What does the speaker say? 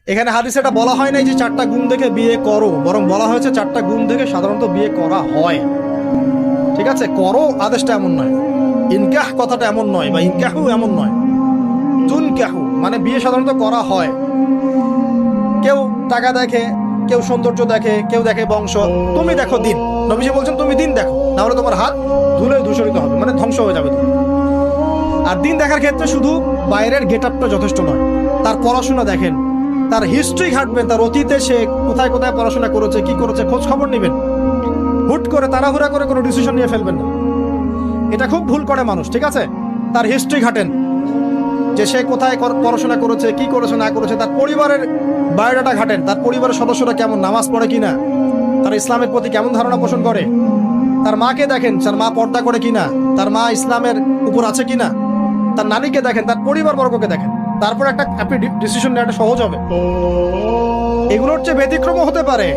এখানে হাদিসে এটা বলা হয় নাই যে 4টা গুণ দেখে বিয়ে করো, বরং বলা হয়েছে 4টা গুণ দেখে সাধারণত বিয়ে করা হয়। ঠিক আছে, করো আদেশটা এমন নয়, ইনকাহ কথাটা এমন নয়, বা ইনকাহু এমন নয়, তুনকাহু মানে বিয়ে সাধারণত করা হয়। কেউ টাকা দেখে, কেউ সৌন্দর্য দেখে, কেউ দেখে বংশ, তুমি দেখো দিন। নবীজি বলছেন তুমি দিন দেখো, না হলে তোমার হাত ধুলে ধূসরিত হবে, মানে ধ্বংস হয়ে যাবে তুমি। আর দিন দেখার ক্ষেত্রে শুধু বাইরের গেট আপটা যথেষ্ট নয়, তার পড়াশোনা দেখেন, তার হিস্ট্রি ঘাটবেন, তার অতীতে সে কোথায় কোথায় পড়াশোনা করেছে, কি করেছে, খোঁজ খবর নেবেন। হুট করে তাড়াহুড়া করে কোনো ডিসিশন নিয়ে ফেলবেন না, এটা খুব ভুল করে মানুষ। ঠিক আছে, তার হিস্ট্রি ঘাটেন, যে সে কোথায় পড়াশোনা করেছে, কি করেছে না করেছে, তার পরিবারের বায়োডাটা ঘাটেন, তার পরিবারের সদস্যরা কেমন, নামাজ পড়ে কিনা, তার ইসলামের প্রতি কেমন ধারণা পোষণ করে, তার মাকে দেখেন, তার মা পর্দা করে কিনা, তার মা ইসলামের উপর আছে কিনা, তার নানীকে দেখেন, তার পরিবার বর্গকে দেখেন, তারপর আপনি ডিসিশন নেওয়াটা সহজ হবে। এগুলোর চেয়ে ব্যতিক্রমও হতে পারে।